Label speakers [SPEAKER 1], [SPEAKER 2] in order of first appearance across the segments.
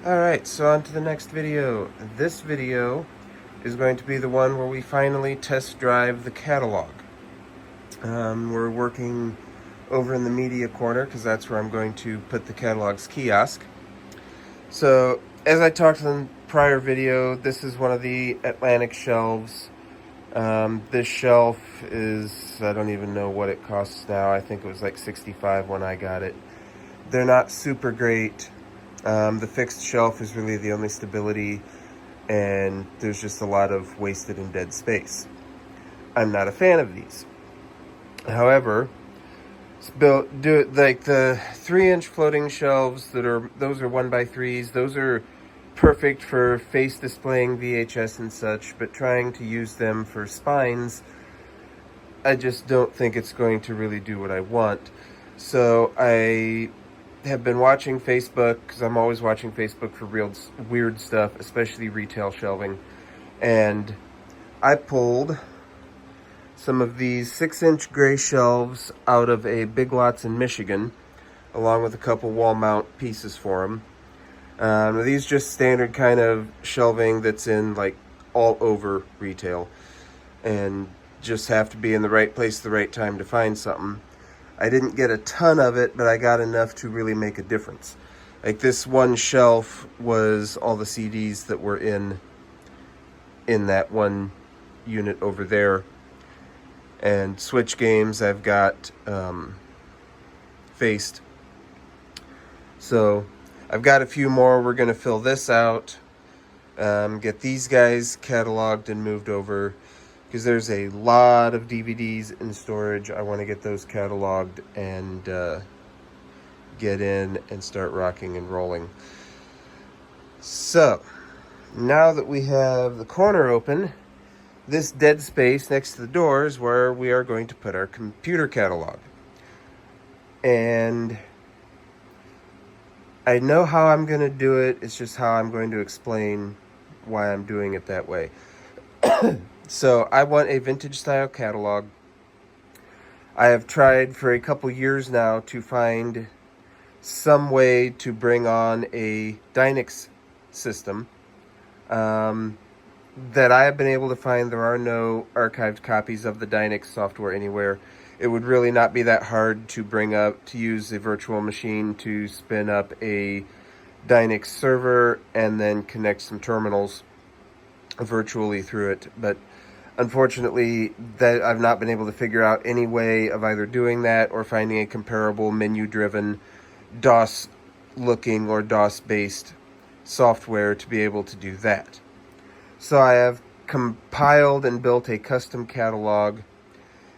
[SPEAKER 1] Alright, so on to the next video. This video is going to be the one where we finally test drive the catalog. We're working over in the media corner because that's where I'm going to put the catalog's kiosk. So, as I talked in the prior video, this is one of the Atlantic shelves. This shelf is, I don't even know what it costs now. I think it was like $65 when I got it. They're not super great. The fixed shelf is really the only stability, and there's just a lot of wasted and dead space. I'm not a fan of these. However, do it like the 3-inch floating shelves those are 1x3s. Those are perfect for face displaying VHS and such, but trying to use them for spines, I just don't think it's going to really do what I want. So I have been watching Facebook, because I'm always watching Facebook for real weird stuff, especially retail shelving, and I pulled some of these 6-inch gray shelves out of a Big Lots in Michigan, along with a couple wall mount pieces for them. These just standard kind of shelving that's in like all over retail, and just have to be in the right place at the right time to find something. I didn't get a ton of it, but I got enough to really make a difference. Like this one shelf was all the CDs that were in that one unit over there. And Switch games I've got faced. So I've got a few more. We're going to fill this out. Get these guys cataloged and moved over, because there's a lot of DVDs in storage. I want to get those cataloged and get in and start rocking and rolling. So, now that we have the corner open, this dead space next to the door is where we are going to put our computer catalog. And I know how I'm going to do it. It's just how I'm going to explain why I'm doing it that way. So I want a vintage style catalog. I have tried for a couple years now to find some way to bring on a Dynix system. That I have been able to find, there are no archived copies of the Dynix software anywhere. It would really not be that hard to use a virtual machine to spin up a Dynix server and then connect some terminals virtually through it. But unfortunately, that I've not been able to figure out any way of either doing that or finding a comparable menu-driven DOS-looking or DOS-based software to be able to do that. So I have compiled and built a custom catalog,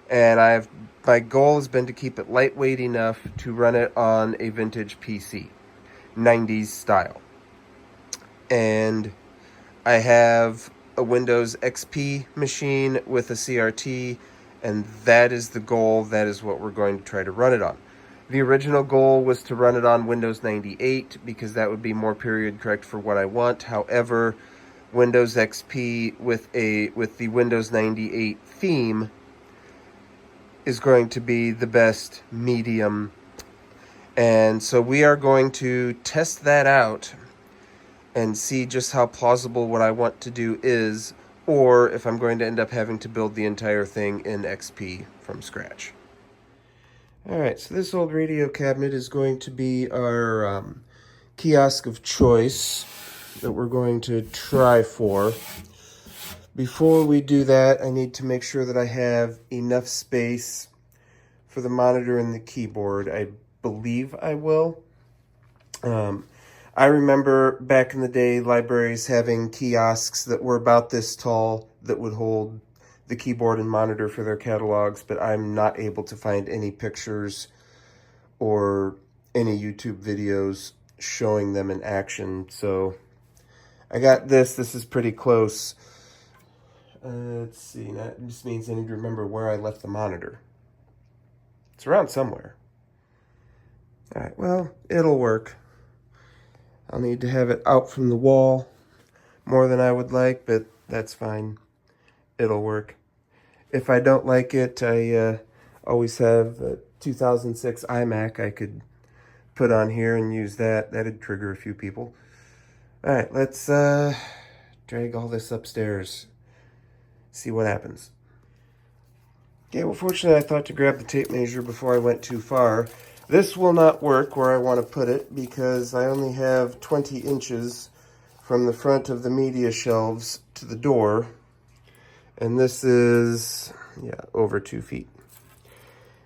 [SPEAKER 1] and my goal has been to keep it lightweight enough to run it on a vintage PC, 90s style. And I have a Windows XP machine with a CRT, and that is the goal. That is what we're going to try to run it on. The original goal was to run it on Windows 98, because that would be more period correct for what I want. However, Windows XP with the Windows 98 theme is going to be the best medium. And so we are going to test that out and see just how plausible what I want to do is, or if I'm going to end up having to build the entire thing in XP from scratch. Alright, so this old radio cabinet is going to be our kiosk of choice that we're going to try for. Before we do that, I need to make sure that I have enough space for the monitor and the keyboard. I believe I will. I remember back in the day, libraries having kiosks that were about this tall that would hold the keyboard and monitor for their catalogs, but I'm not able to find any pictures or any YouTube videos showing them in action. So I got this. This is pretty close. Let's see. That just means I need to remember where I left the monitor. It's around somewhere. All right, well, it'll work. I'll need to have it out from the wall more than I would like, but that's fine. It'll work. If I don't like it, I always have a 2006 iMac I could put on here and use that. That'd trigger a few people. All right, let's drag all this upstairs, see what happens. Okay, well, fortunately, I thought to grab the tape measure before I went too far. This will not work where I want to put it because I only have 20 inches from the front of the media shelves to the door. And this is, yeah, over 2 feet.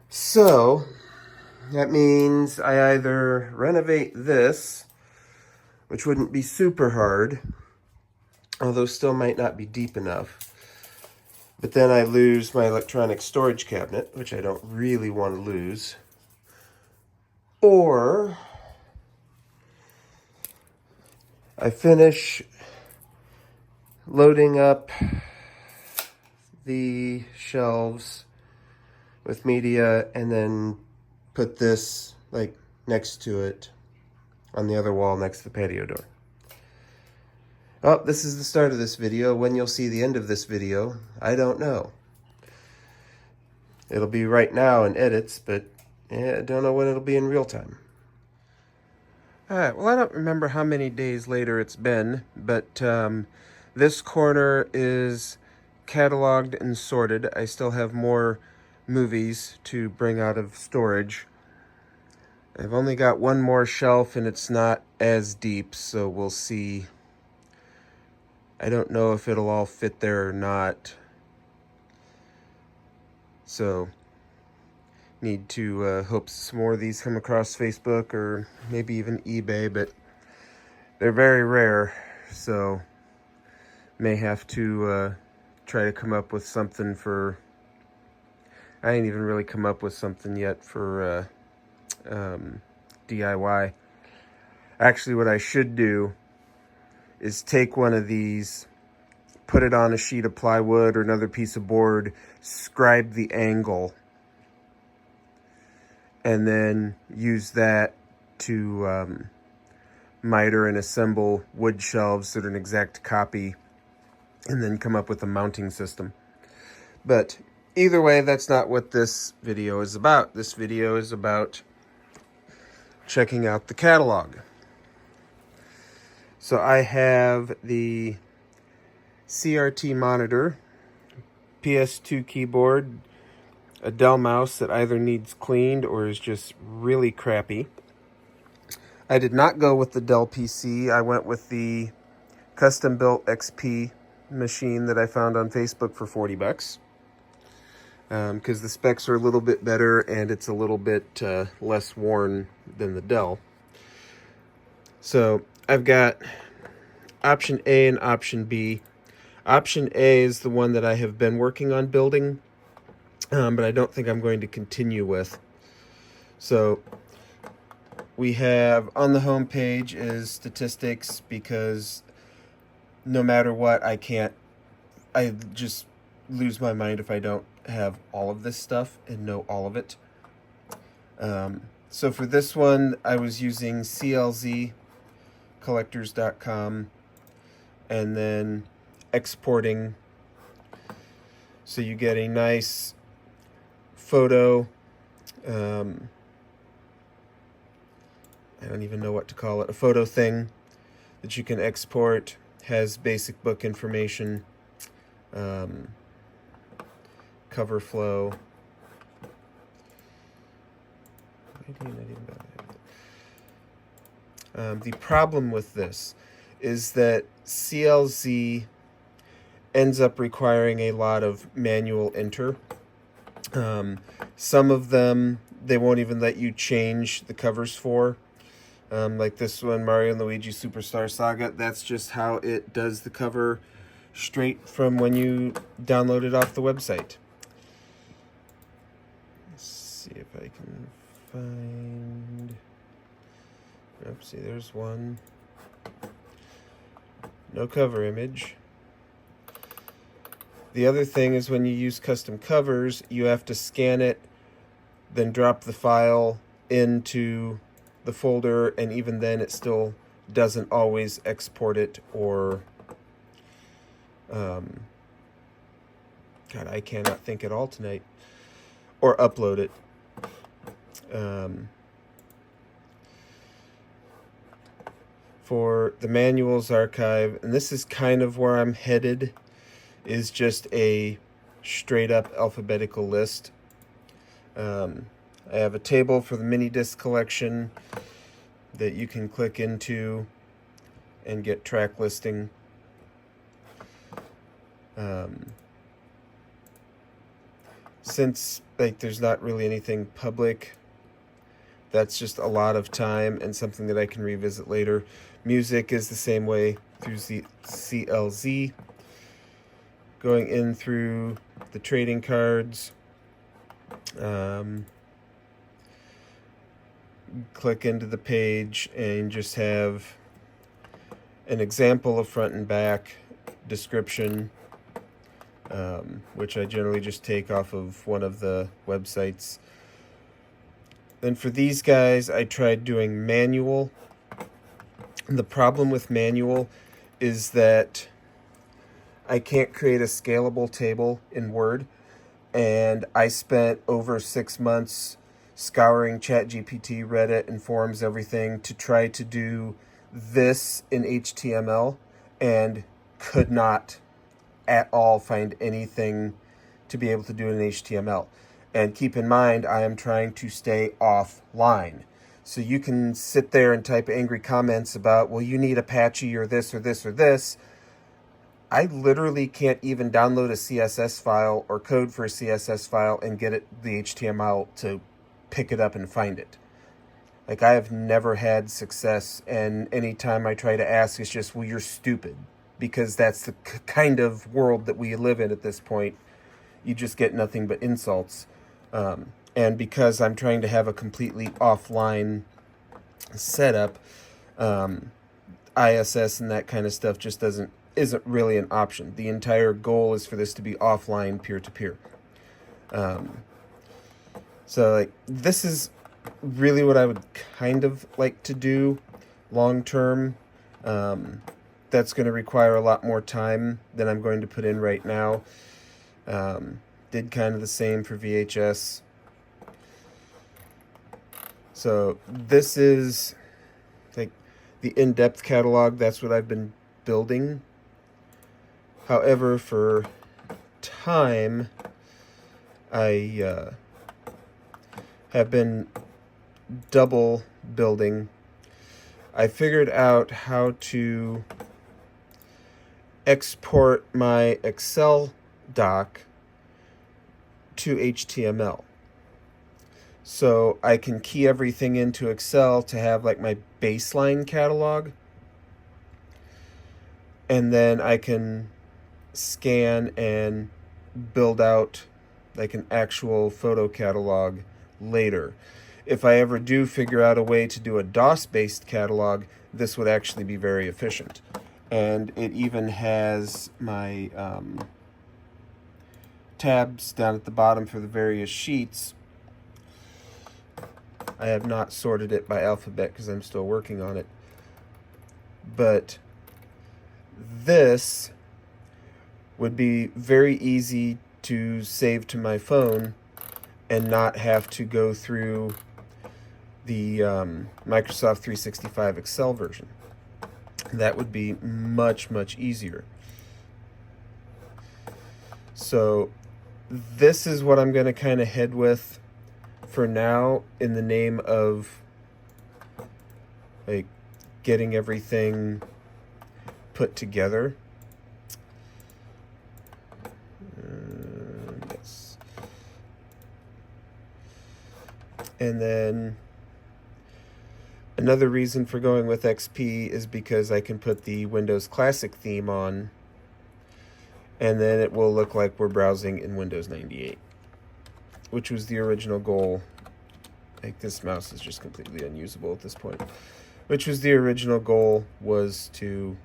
[SPEAKER 1] So, that means I either renovate this, which wouldn't be super hard, although still might not be deep enough. But then I lose my electronic storage cabinet, which I don't really want to lose. Or I finish loading up the shelves with media and then put this like next to it on the other wall next to the patio door. Oh, this is the start of this video. When you'll see the end of this video, I don't know. It'll be right now in edits, but I don't know when it'll be in real time. Alright, well, I don't remember how many days later it's been, but this corner is cataloged and sorted. I still have more movies to bring out of storage. I've only got one more shelf and it's not as deep, so we'll see. I don't know if it'll all fit there or not. So, need to hope some more of these come across Facebook or maybe even eBay, but they're very rare, so may have to try to come up with something for... I ain't even really come up with something yet for DIY. Actually, what I should do is take one of these, put it on a sheet of plywood or another piece of board, scribe the angle, and then use that to miter and assemble wood shelves that are an exact copy, and then come up with a mounting system. But either way, that's not what this video is about. This video is about checking out the catalog. So I have the CRT monitor, PS2 keyboard, a Dell mouse that either needs cleaned or is just really crappy. I did not go with the Dell PC. I went with the custom-built XP machine that I found on Facebook for 40 bucks. Because the specs are a little bit better and it's a little bit less worn than the Dell. So I've got option A and option B. Option A is the one that I have been working on building, but I don't think I'm going to continue with. So we have on the home page is statistics, because no matter what, I just lose my mind if I don't have all of this stuff and know all of it. So for this one, I was using CLZcollectors.com and then exporting. So you get a nice photo. I don't even know what to call it. A photo thing that you can export. Has basic book information. Cover flow. The problem with this is that CLZ ends up requiring a lot of manual enter. Some of them, they won't even let you change the covers for. Like this one, Mario & Luigi Superstar Saga, that's just how it does the cover straight from when you download it off the website. Let's see if I can find... Oopsie, there's one. No cover image. The other thing is when you use custom covers, you have to scan it, then drop the file into the folder, and even then it still doesn't always export it or... God, I cannot think at all tonight. Or upload it. for the manuals archive, and this is kind of where I'm headed, is just a straight up alphabetical list. I have a table for the mini disc collection that you can click into and get track listing. Since there's not really anything public, that's just a lot of time and something that I can revisit later. Music is the same way through the CLZ. Going in through the trading cards, click into the page and just have an example of front and back description, which I generally just take off of one of the websites. Then for these guys, I tried doing manual. The problem with manual is that I can't create a scalable table in Word, and I spent over 6 months scouring ChatGPT, Reddit, and forums, everything, to try to do this in HTML, and could not at all find anything to be able to do in HTML. And keep in mind, I am trying to stay offline. So you can sit there and type angry comments about, well, you need Apache or this or this or this. I literally can't even download a CSS file or code for a CSS file and get the HTML to pick it up and find it. Like, I have never had success, and anytime I try to ask, it's just, well, you're stupid, because that's the kind of world that we live in at this point. You just get nothing but insults. And because I'm trying to have a completely offline setup, ISS and that kind of stuff just isn't really an option. The entire goal is for this to be offline, peer-to-peer. So this is really what I would kind of like to do long term. That's going to require a lot more time than I'm going to put in right now. Did kind of the same for VHS. So this is the in-depth catalog. That's what I've been building. However, for time, I have been double building. I figured out how to export my Excel doc to HTML. So I can key everything into Excel to have my baseline catalog. And then I can scan and build out an actual photo catalog later. If I ever do figure out a way to do a DOS-based catalog, this would actually be very efficient. And it even has my tabs down at the bottom for the various sheets. I have not sorted it by alphabet because I'm still working on it. But this would be very easy to save to my phone and not have to go through the Microsoft 365 Excel version. That would be much, much easier. So this is what I'm going to kind of head with for now, in the name of getting everything put together. Yes. And then another reason for going with XP is because I can put the Windows Classic theme on, and then it will look like we're browsing in Windows 98, which was the original goal. This mouse is just completely unusable at this point. Which was the original goal, was to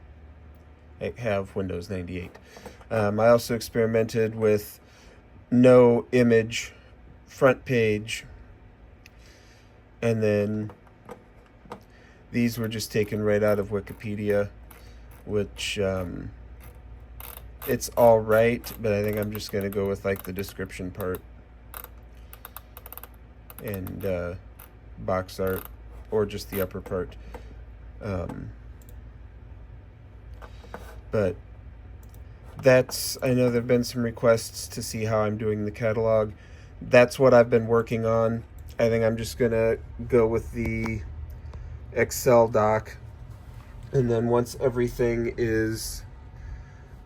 [SPEAKER 1] have Windows 98. I also experimented with no image front page, and then these were just taken right out of Wikipedia, which it's all right, but I think I'm just going to go with the description part and box art, or just the upper part. But I know there have been some requests to see how I'm doing the catalog. That's what I've been working on. I think I'm just going to go with the Excel doc. And then once everything is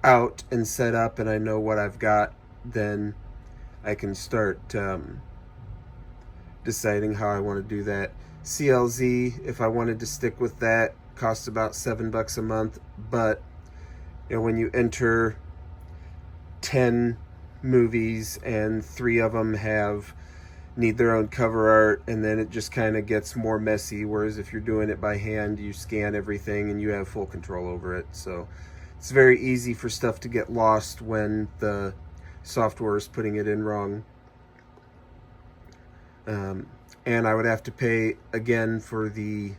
[SPEAKER 1] out and set up and I know what I've got, then I can start deciding how I want to do that. CLZ, if I wanted to stick with that, costs about $7 a month. But when you enter 10 movies and 3 of them need their own cover art, and then it just kind of gets more messy. Whereas if you're doing it by hand, you scan everything and you have full control over it. So it's very easy for stuff to get lost when the software is putting it in wrong. And I would have to pay again for the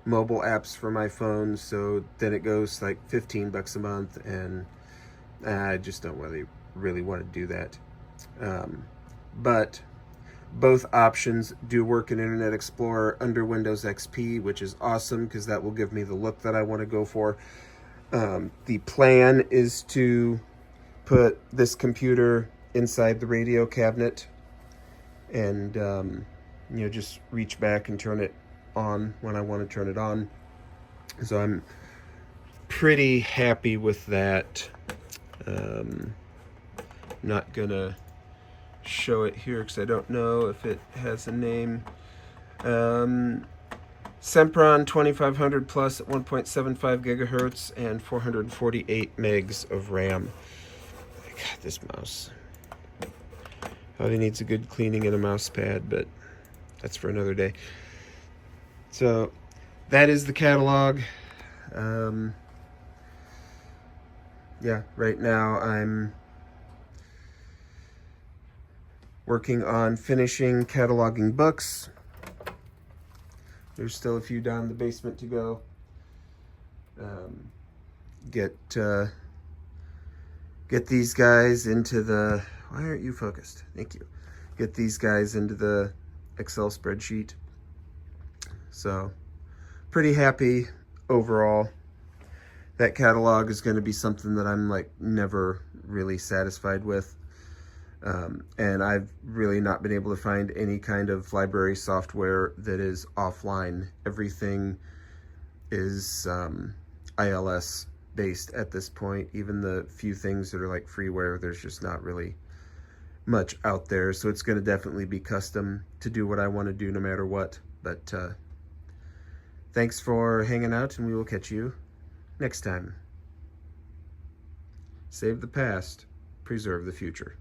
[SPEAKER 1] mobile apps for my phone, so then it goes like $15 a month, and I just don't really want to do that. But both options do work in Internet Explorer under Windows XP, which is awesome because that will give me the look that I want to go for. The plan is to put this computer inside the radio cabinet and just reach back and turn it on when I want to turn it on. So I'm pretty happy with that. Not gonna show it here because I don't know if it has a name. Sempron 2500 plus at 1.75 gigahertz and 448 megs of RAM. God, this mouse probably needs a good cleaning and a mouse pad, but that's for another day. So that is the catalog. Yeah, right now I'm working on finishing cataloging books. There's still a few down in the basement to go. Get these guys into the... Why aren't you focused? Thank you. Get these guys into the Excel spreadsheet. So, pretty happy overall. That catalog is going to be something that I'm like never really satisfied with. And I've really not been able to find any kind of library software that is offline. Everything is ILS based at this point. Even the few things that are like freeware, there's just not really much out there. So it's going to definitely be custom to do what I want to do no matter what. But thanks for hanging out, and we will catch you next time. Save the past, preserve the future.